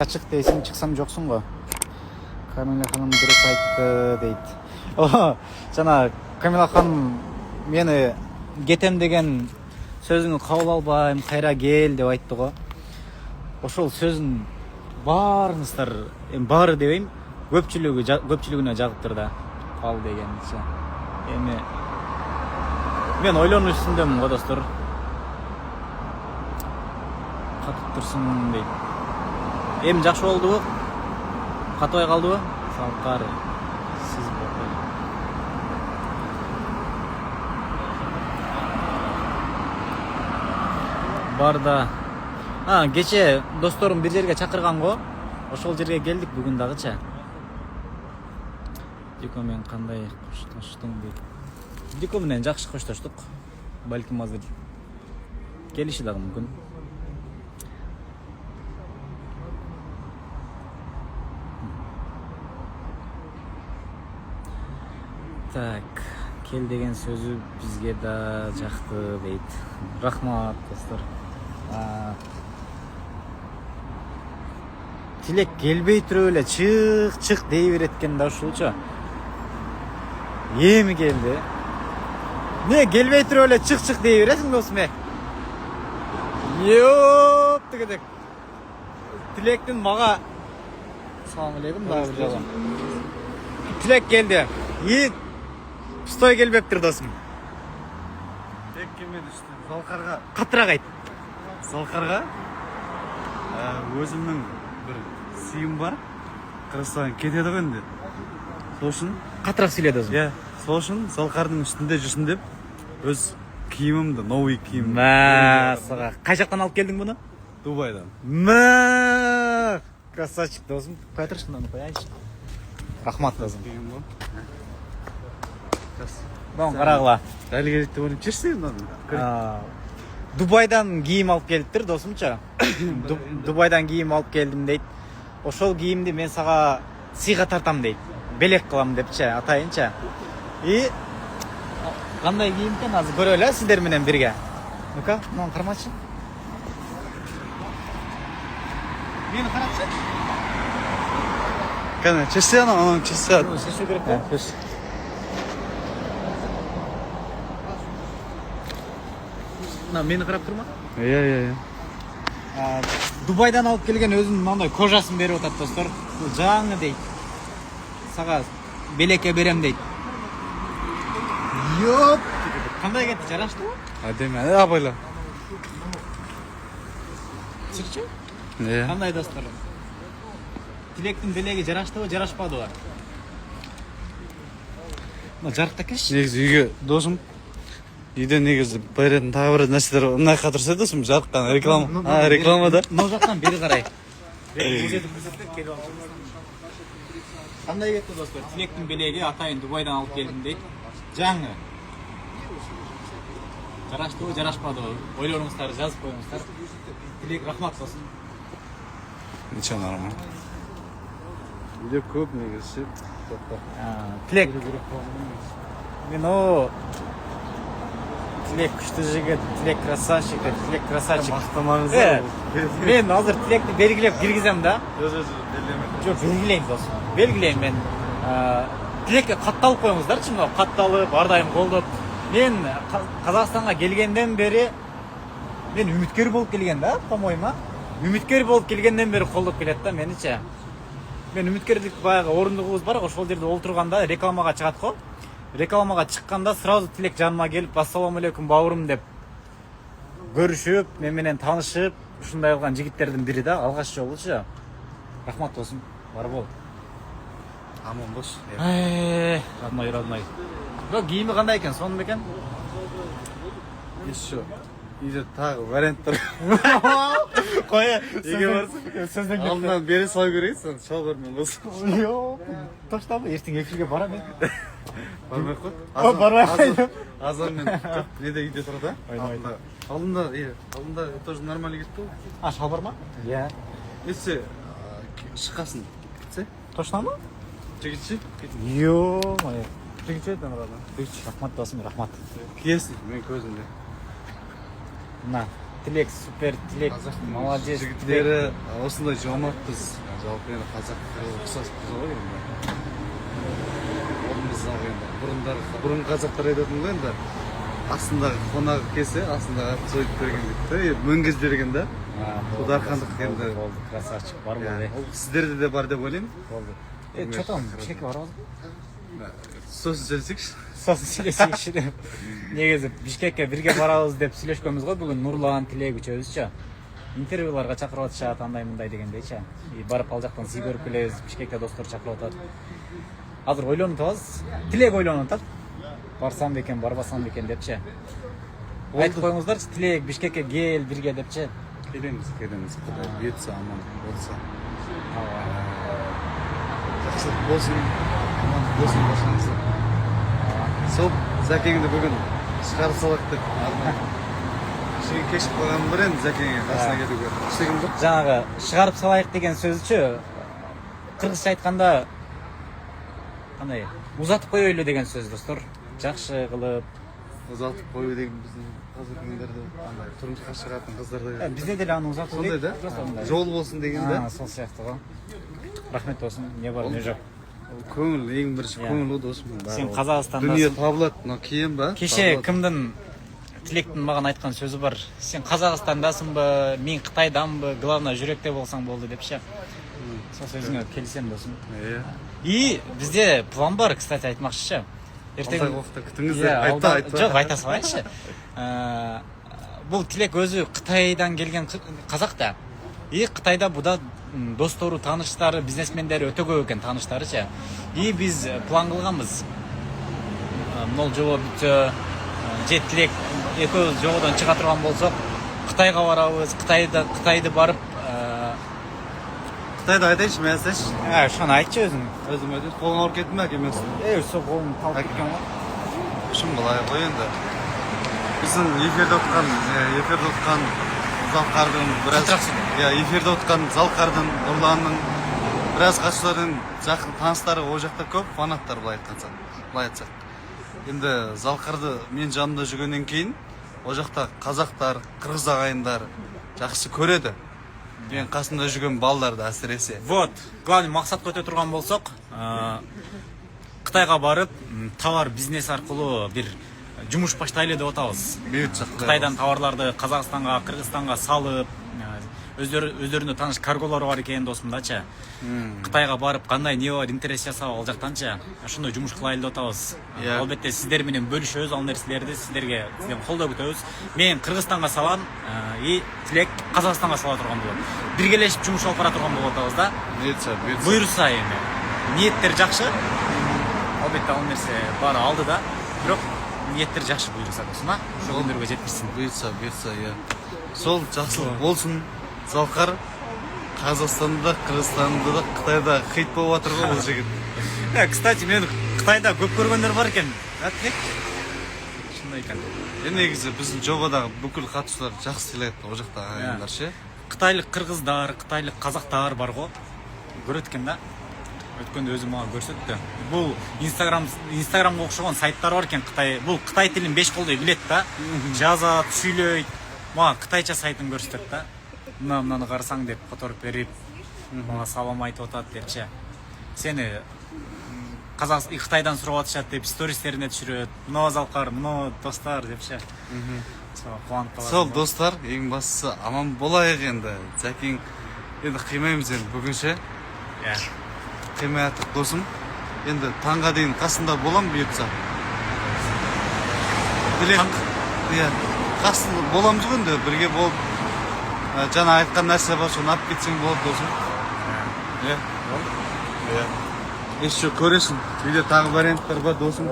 Açık değilsin, çıksam yoksun go. Kamila Hanım dürüst aytты deydi. Жана Камила ханым мени кетем деген сөзүңү кабыл албайм, кайра кел деп айтты го. Ошол сөзүн баарыңыздар, баары дебейм, көпчүлүгүнө жагыптыр да. Ал дегенчи. Эми мен ойлонуу үстүндөмүн го достор. Катып турсун дейт. Эми жакшы болдубу? Катыбай калдыбы? Салкар. Сиз барда. Кече досторум бир жерге чакырган го. Ошол жерге келдик бүгүн дагыча. Дико менен кандай коштоштуң дейт. Дико менен жакшы коштоштук. Балким азыр келиши дагы мүмкүн. Так, кел деген сөзү бизге да жакты дейт. Рахмат достор. Тилек келбей туруп эле чык дей береткен да ушулчу. Эми келди. Не келбей туруп эле чык дей бересиң досум э? Йоп дегедек. Тилектин мага салам алейкум дагы бир жолу. Тилек келди. Стой келбептир досум. Тек келмеді işte. Залқарға. Каттыраак айт. Залқарға. Өзімнің бір сыйым бар. Қырғызстан кетеді ғой енді. Сосын. Каттыраак сүйлө досум. Иә. Сосын Залқардың үстінде жүрсін деп өз киімімді, новый киім. Сага кай жактан алып келдиң буну? Дубайдан. Красавчик досум. Кой турушунан кояйынчы. Рахмат досум. Киім ғой. Дон карагыла. Дәл келеді деп ойлап жүрсің мынаны. Дубайдан кийим алып келиптир досумча. Дубайдан кийим алып келдим дейт. Ошол кийимди мен сага сыйга тартам дейт. Белек кылам депчи, атайынча. И кандай кийим экен азыр көрөлү сиздер менен бирге. Ну-ка, мына кармачы. Мени карачы. Кана, чешсе ана, чешсе. Чешүү керек да? Мени карап турма? Иә. Дубайдан алып келген өзүнүн мындай кожасын берип атат достор. Жаңы дейт. Сага белекке берем дейт. Йоп! Кандай кетти, жараштыбы? Адеми, абайла. Чыкчы? Иә. Кандай достор? Тилектин белеги жараштыбы, жарашпадыбы? Мына жарыкта келши. Негізі үйге досым үйде негізі беретін тағы бір нәрселер ұнайға тұрса досым жарыққан рекламада. Мына жақтан бері қарай. Қандай кетті достар? Тилектің белегі атайын Дубайдан алып келдім дейді. Жаңы. Жараштыбы, жарашпадыбы? Ойларыңыздар, жазып қойыңыздар. Тилек рахмат болсын. Ничего, нормально. Үйде көп негізі. Тилек. Мен о Тилек күшті жігіт, Тилек красавчик, Тилек красавчик. Мақтамаңыздар. Мен азыр Тилекті белгілеп кіргізем да. Жоқ, белгілейм досым. Белгілейм мен. Тилекке қатталып қойыңыздарчы, мынау қатталып, ардайым қолдап. Мен Қазақстанға келгенден бері мен үміткер болып келген да, по-моему. Үміткер болып келгенден бері қолдап келеді да меніңше. Мен үміткерлік баяғы орындығымыз бар, ошол жерде олтурганда рекламаға чыгат го. Рекламаға чыкканда сразу Тилек жаныма келип, ассаламу алейкум бауырым деп көрүшүп, мен менен таанышып, ушундай кылган жигиттердин бири да, алгач жолучу. Рахмат болсун. Бар бол. Аман болш. Родной. Бирок кийими кандай экен, сонун бекен? Еще үйде тағы варианттар. Кое, Үйге барсың. Алдынан бере салу керек, сен шалбармен болсын. Йоп, тоштабы, ертең эфирге барам мен. Бармай қой. Бармай қой. Азанмен неде үйде тұрады. Алдында тоже нормально кетті ғой. Шалбар ма? Иә. Есе шыққасын. Кетсе? Точно ма? Жігітші? Ё-моё. Жігітші еді анарада. Рахмат досым, рахмат. Киесің мен көзімде. На, Тилек супер, Тилек молодец. жігіттері осындай жомартпыз. Жалпы енді қазақтарға ұқсаспыз ғой енді. Орнымыздағы енді бұрын қазақтар айтатын ғой енді. Астындағы қонағы келсе, астындағы ат сойып берген дейді. Мөңгез берген да. Құдархандық енді. Болды, красавчик бар болды. Ол сіздерде де бар деп ойлаймын. Болды. Что там? Бишкекке барабыз? Сосын сөйлесейікші. Сосын сүйлөшөйүкчү деп. Негизи Бишкекке бирге барабыз деп сүйлөшкөнбүз го бүгүн Нурлан, Тилек үчөөбүзчү. Интервьюларга чакырып атышат, андай мындай дегендейчи. Барып ал жактан сый көрүп келебиз, Бишкекке достор чакырып атат. Азыр ойлонуп атабыз. Тилек ойлонуп атат. Барсам бекен, барбасам бекен депчи. Айтып коюңуздарчы, Тилек Бишкекке кел бирге депчи. Келеміз. Құдай бұйыртса, аман болса. Жақсылық болсын, аман болсын башаңызда. Сол Зәкеңді бүгін шығарып салақ деп. Кішігін кешіп қойған бір енді Зәкеңе қасына келуге. Кішігін бір? Жаңағы шығарып салайық деген сөзчү кыргызча айтканда кандай узатып коелу деген сөз достор. Жакшы кылып Ұзатып қою деген біздің қазіргі күндерде тұрмысқа шығатын қыздарда. бизде деле аны узатып Сондай да? Жол болсын деген да? Сол сыяктуу го. Рахмет болсун. Не бар, не жок. Көңіл, ең бірінші көңіл о досым. Сен Казакстанда Дүние табылады, но кейін ба? кеше кимдин Тилектин маған айткан сөзү бар. Сен Казакстандасыңбы, мен Кытайданбы, главное жүрөктө болсаң болду депчи. Сол сөзүңө келисем досум. И бизде план бар, кстати, айтмакчычы. Алдағы уақытта күтіңіздер. Айта. Жоқ, айта салайыншы. Бұл Тилек өзі Қытайдан келген қазақ да. И Қытайда бұда достору, таныштары, бизнесмендері өте көп екен таныштарычы. И біз план қылғанбыз. Мол жолы бүтө же Тилек экөөбүз жолдон чыга турган болсок, Қытайға барабыз. Қытайды барып Қытайда айтайыншы, мен айтайыншы. Шоны айтчы өзүң. Өзім айтайыншы, қолың ауырып кетті ме әкем өзің? Сол қолым талып кеткен ғой. Шын былай ғой енді. Біздің эфирде отқан Залқардың эфирде отқан Залқардың, Нұрланның біраз қатысушылардың жақын таныстары о жақта көп, фанаттар былай айтсақ. Енді Залқарды мен жанымда жүргеннен кейін о жақта қазақтар, қырғыз ағайындар жақсы көреді. Мен қасында жүрген балдарды әсіресе. Вот, главный мақсат көте тұрған болсақ, Қытайға барып, товар бизнес арқылы бір жұмыш баштайлы деп отабыз. Қытайдан товарларды Қазақстанға, Қырғызстанға салып, өздеріне таныш карголар бар екен досымдачы. Қытайға барып, қандай не бар, интерес жасап ал жақтанчы. Шындай жұмыш қылайлы деп отабыз. Албетте сіздер менен бөлішөз, ал нәрселерді сіздерге қолдау күтөбүз. Мен Қырғызстанға салам, и Тилек Қазақстанға сала тұрған болады. Біргелешіп жұмыш алып бара тұрған болып отабыз да. Бұйырса енді. Ниеттер жақсы. Албетте ал нәрсе бары алды да. Бирок ниеттер жақсы бұйырса досыма. Ошол күндөргө жеткирсин. Бұйырса, иә. Сол жақсылық болсын. Залқар Қазақстанда, Қырғызстанда да, Қытайда хит болып жатыр ғой бұл жігіт. Кстати, мен Қытайда көп көргендер бар екен. Тилек. Шындай екен. Негізі біздің жобадағы бүкіл қатысушылар жақсы келеді о жақта ағайындар ше. Қытайлық қырғыздар, қытайлық қазақтар бар ғой. Көреді екен да. Өткенде өзі маған көрсетті. Бұл Инстаграмға оқшаған сайттар бар екен Қытай. Бұл Қытай тілін 5 қолдай біледі да. Жазады, сөйлейді. Маған Қытайша сайтын көрсетеді да. Мынаны қарасаң деп фотоғрап беріп, маған салам айтып отады депші. Сені Қытайдан сұрап атышады деп стористеріне түсіреді. Мынау Залқар, мынау достар депші. Сол достар, ең бастысы аман болайық енді. Зәкең енді қимаймыз енді бүгінше. Қимай аттық досым. Енді таңға дейін қасында болам бұйыртса. Қасында боламыз ғой енді бірге болып. Жаңа айтқан нәрсе бар, соны алып кетсең болады досым. Еще көресің, үйде тағы варианттар бар досым.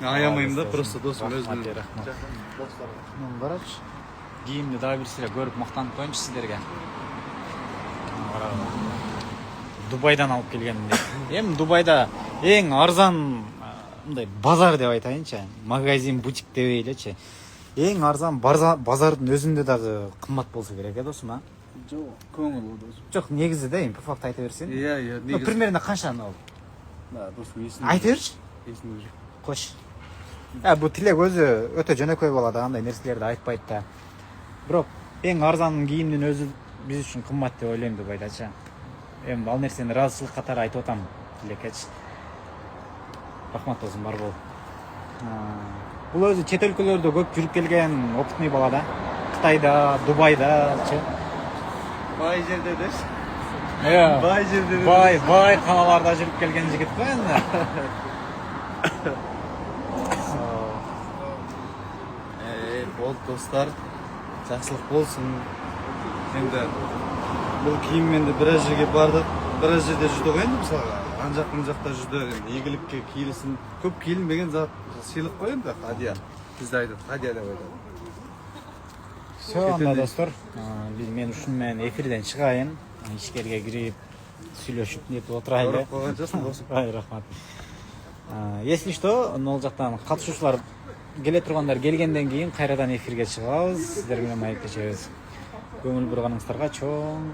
Аямайым да, просто досым өзінің. Барапшы, киімді дағы бірсілер көріп мақтанып қойыншы сіздерге. Дубайдан алып келгенімде. Дубайда ең арзан базар деп айтайыншы, магазин, бутик деп ейлечі. Ең арзан базардың өзінде дағы қымбат болса керек, досым, а? Жоқ, көңіл ол досым. Жоқ, негізі де, по факт айта берсен. Негізі. Примерно қаншаны ол? Досым, есімде. Айта берші? Есімде жүр. Қош. Бул тилек өзү өтө жөнөкөй болот, андай нерселерди айтпайт да. Бирок эң арзан кийимдин өзү биз үчүн кымбат деп ойлойм деп айдачы. Эми ал нерсени ыраазычылык катары айтып атам тилекечи. Рахмат болсун, бар бол. Бул өзү чет өлкөлөрдө көп жүрүп келген опытный бала да. Кытайда, Дубайдачы. Бай жерде деш. Бай жерде. Бай каналарда жүрүп келген жигит го энди. Бол достар, жакшылык болсун. Енді бұл кийимменде біраз жерге бардық, біраз жерде жүрдік енді мысалға. Ан жақ мына жақта жүрді, игілікке киілсін. Көп киілмеген зат сыйлық қой енді, хадия. Бізде айтады, хадия деп айтады. Все, анда достор, мен ушун менен эфирден чыгайын, ичкерге кирип сүйлөшүп нетип отурайлы. Рахмат. Если что, ал жактан катышуучулар келе тургандар келгенден кийин кайрадан эфирге чыгабыз, сиздер менен маектешебиз. Көңүл бурганыңыздарга чоң